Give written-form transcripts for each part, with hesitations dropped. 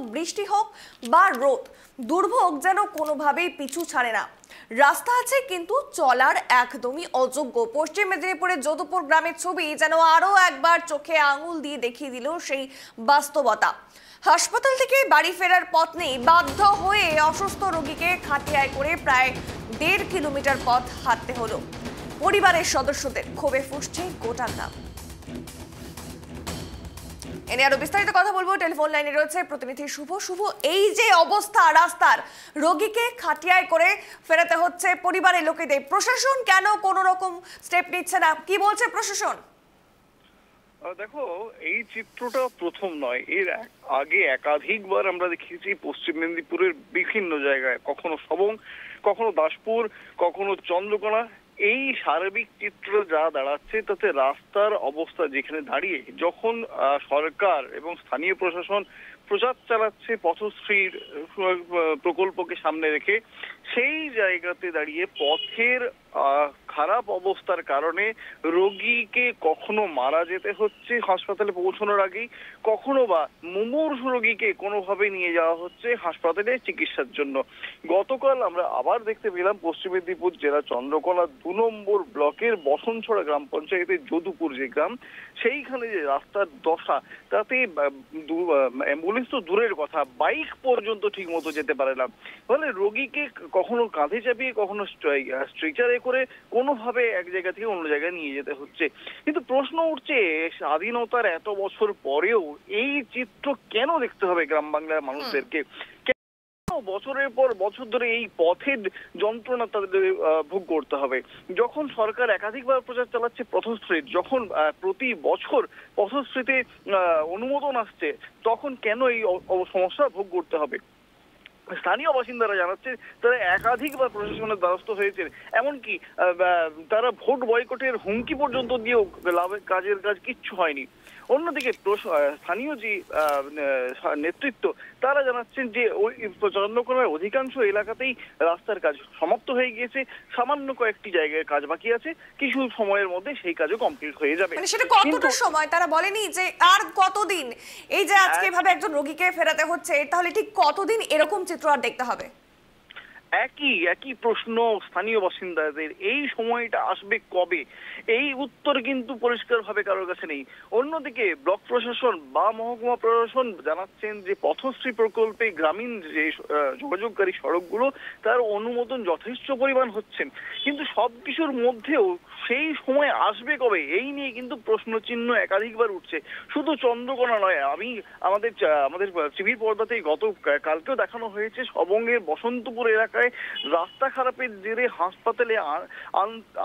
বৃষ্টি হোক বা রোদ, দুর্ভোগ যেন কোনোভাবেই পিছু ছাড়ে না। রাস্তা আছে কিন্তু চলার একদমই অযোগ্য। পশ্চিম মেদিনীপুরের যদুপুর গ্রামের ছবি যেন আরো একবার চোখে আঙুল দিয়ে দেখিয়ে দিল সেই বাস্তবতা। হাসপাতাল থেকে বাড়ি ফেরার পথ নেই, বাধ্য হয়ে অসুস্থ রোগীকে খাটিয়ায় করে প্রায় 1.5 কিলোমিটার পথ হাঁটতে হলো। পরিবারের সদস্যদের ক্ষোভে ফুঁসছে গোটা গ্রাম। এনে আরো বিস্তারিত কথা বলবো, টেলিফোন লাইনে রয়েছে প্রতিনিধি শুভ। শুভ, এই যে অবস্থা রাস্তার, রোগীকে খাটিয়ায় করে ফেরাতে হচ্ছে পরিবারের লোকেদের, প্রশাসন কেন কোনো রকম স্টেপ নিচ্ছে না? কি বলছে প্রশাসন? দেখো, এই চিত্রটা প্রথম নয়, এর আগে একাধিকবার আমরা দেখেছি পশ্চিম মেদিনীপুরের বিভিন্ন জায়গায়, কখনো সবং, কখনো দাসপুর, কখনো চন্দ্রকোনা। এই সার্বিক চিত্র যা দাঁড়াচ্ছে তাতে রাস্তার অবস্থা যেখানে দাঁড়িয়ে, যখন সরকার এবং স্থানীয় প্রশাসন প্রচার চালাচ্ছে পথশ্রীর প্রকল্পকে সামনে রেখে, সেই জায়গাতে দাঁড়িয়ে পথের খারাপ অবস্থার কারণে রোগীকে কখনো মারা যেতে হচ্ছে হাসপাতালে পৌঁছানোর আগেই, কখনো বা মুমূর্ষু রোগীকে কোনোভাবে নিয়ে যাওয়া হচ্ছে হাসপাতালে চিকিৎসার জন্য। গতকাল আমরা আবার দেখতে পেলাম পশ্চিম মেদিনীপুর জেলা চন্দ্রকোনা 2 নম্বর ব্লকের বসনছড়া গ্রাম পঞ্চায়েতের যদুপুর যে গ্রাম, সেইখানে যে রাস্তার দশা, তাতে অ্যাম্বুলেন্স তো দূরের কথা, বাইক পর্যন্ত ঠিক মতো যেতে পারে না। ফলে রোগীকে কখনো কাঁধে চাপিয়ে, কখনো স্ট্রেচারে করে কোনোভাবে এক জায়গা থেকে অন্য জায়গায় নিয়ে যেতে হচ্ছে। কিন্তু প্রশ্ন উঠছে, স্বাধীনতার এত বছর পরেও এই চিত্র কেন দেখতে হবে গ্রাম বাংলার মানুষদেরকে? বছরের পর বছর ধরে এই পথের যন্ত্রণা তাদের ভোগ করতে হবে। যখন সরকার একাধিকবার প্রচার চালাচ্ছে পথশ্রীর, যখন প্রতি বছর পথশ্রীতে অনুমোদন আসছে, তখন কেন এই সমস্যা ভোগ করতে হবে? স্থানীয় বাসিন্দারা জানাচ্ছে তারা একাধিকবার প্রশাসনের দ্বারস্থ হয়েছে, এমনকি তারা ভোট বয়কটের হুমকি পর্যন্ত দিয়েও কাজ কিচ্ছু হয়নি। অন্যদিকে স্থানীয় যে নেতৃত্ব, তারা জানাচ্ছেন যে ওই চন্দ্রকোনার অধিকাংশ এলাকাতেই রাস্তার কাজ সমাপ্ত হয়ে গিয়েছে, সামান্য কয়েকটি জায়গায় কাজ বাকি আছে, কিছু সময়ের মধ্যে সেই কাজও কমপ্লিট হয়ে যাবে। সেটা কতটা সময় তারা বলেনি যে আর কতদিন এই যে আজকে এভাবে একজন রোগীকে ফেরাতে হচ্ছে, তাহলে ঠিক কতদিন এরকম চিত্র আর দেখতে হবে? একই প্রশ্ন স্থানীয় বাসিন্দাদের, এই সময়টা আসবে কবে? এই উত্তর কিন্তু পরিষ্কারভাবে কারোর কাছে নেই। অন্যদিকে ব্লক প্রশাসন বা মহকুমা প্রশাসন জানাচ্ছেন যে পথশ্রী প্রকল্পে গ্রামীণ যে যোগাযোগকারী সড়কগুলো, তার অনুমোদন যথেষ্ট পরিমাণ হচ্ছেন, কিন্তু সবকিছুর মধ্যেও সেই সময় আসবে কবে, এই নিয়ে কিন্তু প্রশ্নচিহ্ন একাধিকবার উঠছে। শুধু চন্দ্রকোনা নয়, আমাদের টিভির পর্দাতেই কালকেও দেখানো হয়েছে সবংয়ের বসন্তপুর এলাকায় রাস্তা খারাপের জেরে হাসপাতালে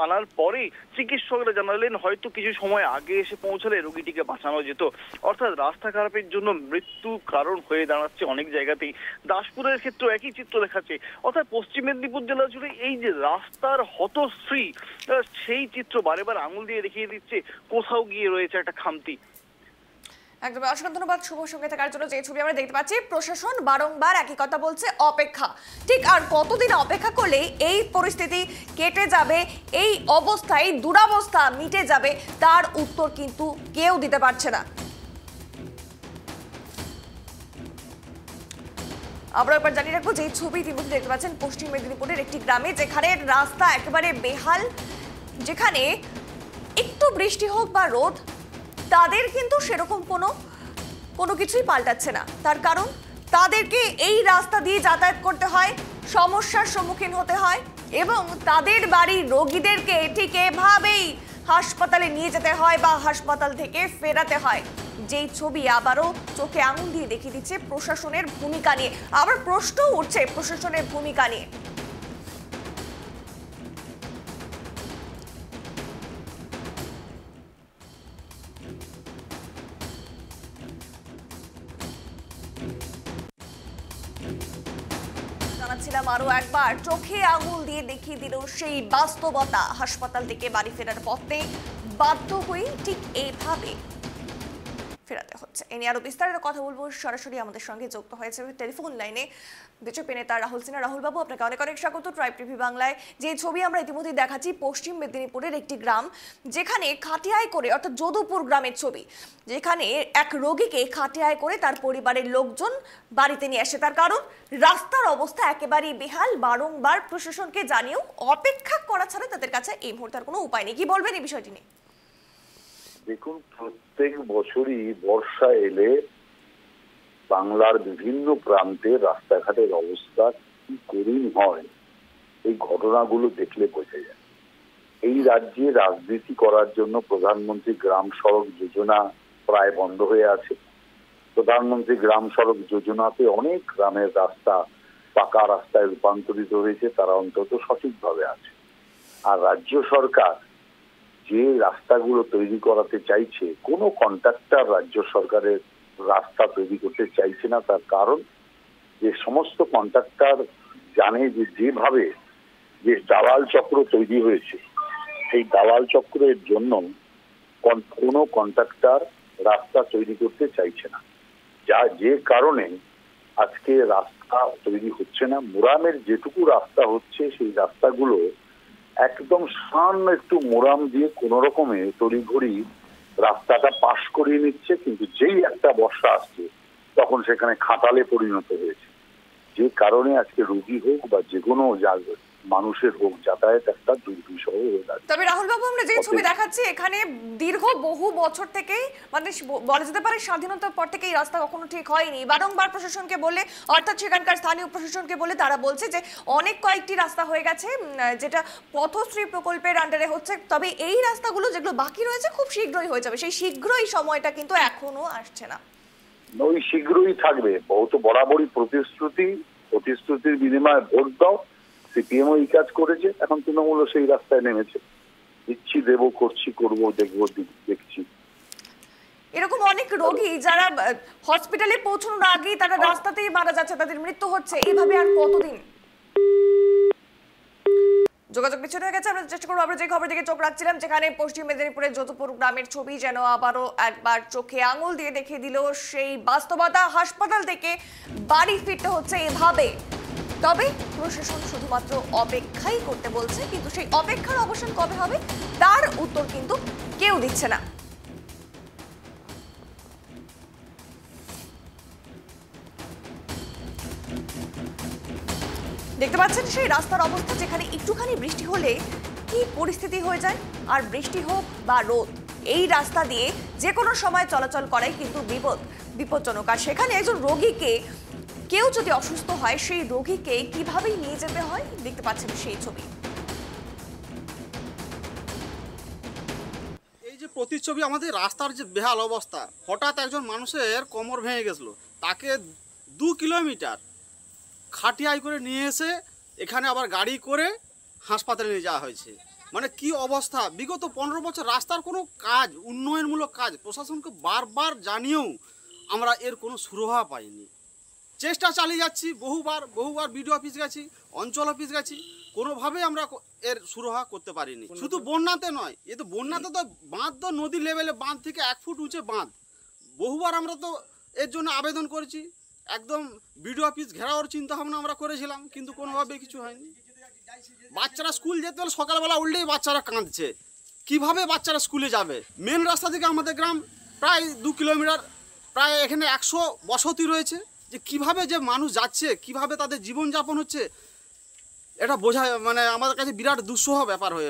আনার পরে চিকিৎসকরা জানালেন হয়তো কিছু সময় আগে এসে পৌঁছালে রোগীটিকে বাঁচানো যেত। অর্থাৎ রাস্তা খারাপের জন্য মৃত্যু কারণ হয়ে দাঁড়াচ্ছে অনেক জায়গাতেই। দাসপুরের ক্ষেত্রে একই চিত্র দেখাচ্ছে। অর্থাৎ পশ্চিম মেদিনীপুর জেলা জুড়ে এই যে রাস্তার হতশ্রী, সেই চিত্র বারে বার আঙুল দিয়ে দেখিয়ে দিচ্ছে কোথাও গিয়ে রয়েছে একটা খামতি। একদম, অসংখ্য ধন্যবাদ শুভ সঙ্গে থাকার জন্য। যে ছবি আমরা দেখতে পাচ্ছি, প্রশাসন বারংবার একই কথা বলছে, অপেক্ষা। ঠিক আর কতদিন অপেক্ষা করলে এই পরিস্থিতি কেটে যাবে, এই অবস্থা, এই দুরবস্থা মিটে যাবে, তার উত্তর কিন্তু কেউ দিতে পারছে না। আমরা এবার জানিয়ে রাখবো যে ছবি ইতিমধ্যে দেখতে পাচ্ছেন পশ্চিম মেদিনীপুরের একটি গ্রামে, যেখানে রাস্তা একেবারে বেহাল, যেখানে একটু বৃষ্টি হোক বা রোদ, তাদের কিন্তু সেরকম কোনো কিছুই পাল্টাচ্ছে না। তার কারণ তাদেরকে এই রাস্তা দিয়ে যাতায়াত করতে হয়, সমস্যার সম্মুখীন হতে হয়, এবং তাদের বাড়ির রোগীদেরকে ঠিক এভাবেই হাসপাতালে নিয়ে যেতে হয় বা হাসপাতাল থেকে ফেরাতে হয়। যেই ছবি আবারও চোখে আঙুল দিয়ে দেখিয়ে দিচ্ছে প্রশাসনের ভূমিকা নিয়ে। আবার প্রশ্ন উঠছে প্রশাসনের ভূমিকা নিয়ে। জানাচ্ছিলাম আরো একবার চোখে আঙুল দিয়ে দেখিয়ে দিল সেই বাস্তবতা। হাসপাতাল থেকে বাড়ি ফেরার পথে বাধ্য হয়ে ঠিক এইভাবে ফেরাতে হচ্ছে। এ নিয়ে আরো বিস্তারিত কথা বলবো। সরাসরি আমাদের সঙ্গে যুক্ত হয়েছে টেলিফোন লাইনে বিজেপি নেতা রাহুল সিনহা। রাহুল বাবু, আপনাকে অনেক অনেক স্বাগত ট্রাইব টিভি বাংলায়। যে ছবি আমরা ইতিমধ্যে দেখাচ্ছি পশ্চিম মেদিনীপুরের একটি গ্রাম, যেখানে খাটিয়ায় করে, অর্থাৎ যদুপুর গ্রামের ছবি, যেখানে এক রোগীকে খাটিয়ায় করে তার পরিবারের লোকজন বাড়িতে নিয়ে আসে। তার কারণ রাস্তার অবস্থা একেবারেই বেহাল। বারংবার প্রশাসনকে জানিয়েও অপেক্ষা করা ছাড়া তাদের কাছে এই মুহূর্তে আর কোনো উপায় নেই। কি বলবেন এই বিষয়টি নিয়ে? দেখুন, প্রত্যেক বছরই বর্ষা এলে বাংলার বিভিন্ন প্রান্তে রাস্তাঘাটের অবস্থা কি করুণ হয়, এই ঘটনাগুলো দেখলে বোঝা যায়। এই রাজ্যে রাজনীতি করার জন্য প্রধানমন্ত্রী গ্রাম সড়ক যোজনা প্রায় বন্ধ হয়ে আছে। প্রধানমন্ত্রী গ্রাম সড়ক যোজনাতে অনেক গ্রামের রাস্তা পাকা রাস্তায় রূপান্তরিত হয়েছে, তারা অন্তত সঠিকভাবে আছে। আর রাজ্য সরকার যে রাস্তাগুলো তৈরি করাতে চাইছে, কোনো কন্ট্রাক্টর রাজ্য সরকারের রাস্তা তৈরি করতে চাইছে না। তার কারণ যে সমস্ত কন্ট্রাক্টর জানে যে যেভাবে যে দালাল চক্র তৈরি হয়েছে, সেই দালাল চক্রের জন্য কোনো কন্ট্রাক্টর রাস্তা তৈরি করতে চাইছে না, যে কারণে আজকে রাস্তা তৈরি হচ্ছে না। মুরামের যেটুকু রাস্তা হচ্ছে সেই রাস্তাগুলো একদম সামান্য একটু মোরাম দিয়ে কোন রকমে তড়িঘড়ি রাস্তাটা পাশ করিয়ে নিচ্ছে, কিন্তু যেই একটা বর্ষা আসছে তখন সেখানে খাটালে পরিণত হয়েছে, যে কারণে আজকে রোগী হোক বা যে কোনো মানুষের হোক যাতায়াত একটা দুর্বিষহ হয়ে দাঁড়িয়ে। তবে রাহুল বাবু, আমরা যে ছবি দেখাচ্ছি এখানে দীর্ঘ বহু বছর থেকে, মানে বলা যেতে পারে স্বাধীনতার পর থেকে এই রাস্তা কখনো ঠিক হয়নি। বারংবার প্রশাসনকে বলে, অর্থাৎ সেখানকার স্থানীয় প্রশাসনকে বলে তারা বলছে যে অনেক কয়েকটি রাস্তা হয়ে গেছে, যেটা পথশ্রী প্রকল্পের আন্ডারে হচ্ছে। তবে এই রাস্তাগুলো যেগুলো বাকি রয়েছে খুব শীঘ্রই হয়ে যাবে, সেই শীঘ্রই সময়টা কিন্তু এখনো আসছে না। ওই শীঘ্রই থাকবে। বহুত বরাবরই প্রতিশ্রুতির বিনিময়ে ভোট দাও। সিপিএমও এই কাজ করেছে, এখন তৃণমূলও সেই রাস্তায় নেমেছে। দিচ্ছি, দেবো, করছি, করবো, দেখবো, দেখছি। এরকম অনেক রোগী যারা হসপিটালে পৌঁছানোর আগেই তারা রাস্তাতেই মারা যাচ্ছে, তাদের মৃত্যু হচ্ছে। এইভাবে আর কতদিন? যোগাযোগ বিচ্ছিন্ন হয়ে গেছে। আমরা চেষ্টা করবো, আমরা যে খবর দিকে চোখ রাখছিলাম, যেখানে পশ্চিম মেদিনীপুরের যদুপুর গ্রামের ছবি যেন আবারও একবার চোখে আঙুল দিয়ে দেখিয়ে দিল সেই বাস্তবতা। হাসপাতাল থেকে বাড়ি ফিরতে হচ্ছে এভাবে। তবে প্রশাসন শুধুমাত্র অপেক্ষাই করতে বলছে, কিন্তু সেই অপেক্ষার অবসান কবে হবে তার উত্তর কিন্তু কেউ দিচ্ছে না। দেখতে পাচ্ছেন সেই রাস্তার অবস্থা, যেখানে একটুখানি বৃষ্টি হলে কি পরিস্থিতি হয়ে যায়। আর বৃষ্টি হোক বা রোদ, এই রাস্তা দিয়ে যে কোনো সময় চলাচল করাই কিন্তু বিপজ্জনক। আর সেখানে একজন রোগীকে, কেউ যদি অসুস্থ হয়, সেই রোগীকে কিভাবে নিয়ে যেতে হয় দেখতে পাচ্ছেন সেই ছবি। এই যে প্রতিচ্ছবি, আমাদের রাস্তার যে বেহাল অবস্থা, হঠাৎ একজন মানুষের কোমর ভেঙে গেছিল, তাকে 2 কিলোমিটার খাটিয়ায় করে নিয়ে এসে এখানে আবার গাড়ি করে হাসপাতালে নিয়ে যাওয়া হয়েছে। মানে কি অবস্থা! বিগত 15 বছর রাস্তার কোনো কাজ, উন্নয়নমূলক কাজ প্রশাসনকে বারবার জানিয়েও আমরা এর কোনো সুরাহা পাইনি। চেষ্টা চালিয়ে যাচ্ছি, বহুবার বিডিও অফিস গেছি, অঞ্চল অফিস গেছি, কোনোভাবেই আমরা এর সুরাহা করতে পারিনি। শুধু বন্যাতে নয়, এ তো বন্যাতে তো বাঁধ তো নদী লেভেলে, বাঁধ থেকে 1 ফুট উঁচে বাঁধ। বহুবার আমরা তো এর জন্য আবেদন করেছি, একদম বিডিও অফিস ঘেরাওয়ার চিন্তা ভাবনা আমরা করেছিলাম, কিন্তু কোনোভাবে কিছু হয়নি। বাচ্চারা স্কুল যেতে হলে সকালবেলা উঠলেই বাচ্চারা কাঁদছে, কিভাবে বাচ্চারা স্কুলে যাবে? মেন রাস্তা থেকে আমাদের গ্রাম প্রায় 2 কিলোমিটার, প্রায় এখানে 100 বসতি রয়েছে, যে কিভাবে যে মানুষ যাচ্ছে, কিভাবে তাদের জীবনযাপন হচ্ছে, এটা বোঝা মানে আমাদের কাছে বিরাট দুঃসহ ব্যাপার হয়ে